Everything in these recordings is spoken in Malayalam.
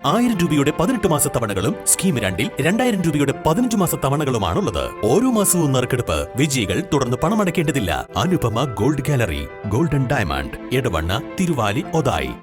1000 രൂപയുടെ 18 മാസ തവണകളും സ്കീം 2-ൽ 2000 രൂപയുടെ 15 മാസ തവണകളുമാണുള്ളത്. ഓരോ മാസവും നറുക്കെടുപ്പ്. വിജയികൾ തുടർന്ന് പണമടയ്ക്കേണ്ടതില്ല. Anupama gold gallery, golden diamond, Edavanna, Thiruvali, Othayi.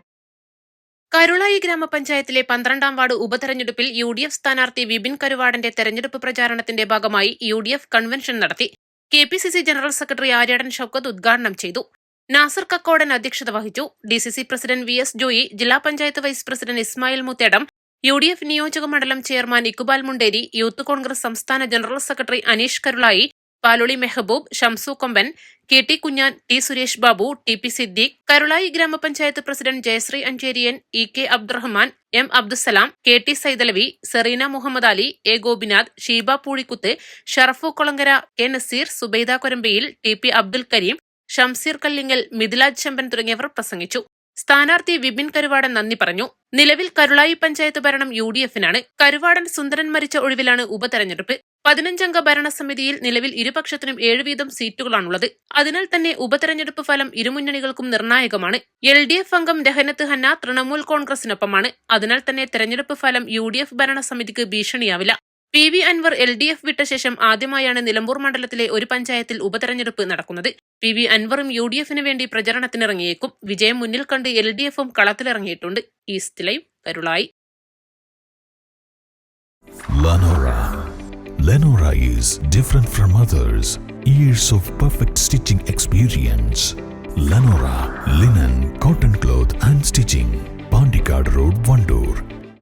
Karulayi ഗ്രാമപഞ്ചായത്തിലെ 12-ാം വാർഡ് ഉപതെരഞ്ഞെടുപ്പിൽ UDF സ്ഥാനാർത്ഥി വിപിൻ കരുവാടന്റെ തെരഞ്ഞെടുപ്പ് പ്രചാരണത്തിന്റെ ഭാഗമായി UDF കൺവെൻഷൻ നടത്തി. KPCC general secretary Aryadan Shoukath ഉദ്ഘാടനം ചെയ്തു. നാസർ കക്കോടൻ അധ്യക്ഷത വഹിച്ചു. DCC പ്രസിഡന്റ് VS ജോയി, ജില്ലാ panchayat vice president Ismail Muthedam, UDF നിയോജക മണ്ഡലം ചെയർമാൻ ഇക്ബാൽ മുണ്ടേരി, യൂത്ത് കോൺഗ്രസ് സംസ്ഥാന general secretary Aneesh Karulai, Paloli Mehaboob, Shamsu Komban, KT Kunhan, T Suresh Babu, TP Siddique, Karulayi ഗ്രാമപഞ്ചായത്ത് president Jayasree Ancheriyan, EK Abdurahman, M Abdussalam, KT Saidalavi, Sereena Muhammad Ali, A Gopinath, Sheeba Poozhikkuth, Sharafu Kolangara, K Naseer, Subaida Korambayil, TP Abdul Kareem, Shamseer Kallingal, Mithilaj Chemban തുടങ്ങിയവർ പ്രസംഗിച്ചു. സ്ഥാനാർത്ഥി വിപിൻ കരുവാടൻ നന്ദി പറഞ്ഞു. നിലവിൽ കരുളായി പഞ്ചായത്ത് ഭരണം UDF-നാണ്. കരുവാടൻ സുന്ദരൻ മരിച്ച ഒഴിവിലാണ് ഉപതെരഞ്ഞെടുപ്പ്. 15-അംഗ ഭരണസമിതിയിൽ നിലവിൽ ഇരുപക്ഷത്തിനും 7 വീതം സീറ്റുകളാണുള്ളത്. അതിനാൽ തന്നെ ഉപതെരഞ്ഞെടുപ്പ് ഫലം ഇരുമുന്നണികൾക്കും നിർണായകമാണ്. LDF അംഗം രഹനത്ത് ഹന്ന തൃണമൂൽ കോൺഗ്രസിനൊപ്പമാണ്. അതിനാൽ തന്നെ തെരഞ്ഞെടുപ്പ് ഫലം UDF ഭരണസമിതിക്ക് ഭീഷണിയാവില്ല. PV അൻവർ LDF വിട്ട ശേഷം ആദ്യമായാണ് നിലമ്പൂർ മണ്ഡലത്തിലെ ഒരു പഞ്ചായത്തിൽ ഉപതെരഞ്ഞെടുപ്പ് നടക്കുന്നത്. PV അൻവറും UDF-ന് വേണ്ടി പ്രചരണത്തിനിറങ്ങിയേക്കും. വിജയം മുന്നിൽ കണ്ട് LDF-ഉം കളത്തിലിറങ്ങിയിട്ടുണ്ട്. East live, Karulayi. Lenora is different from others. Years of perfect stitching experience. Lenora, linen, cotton cloth and stitching. Pandikad Road, Vandoor.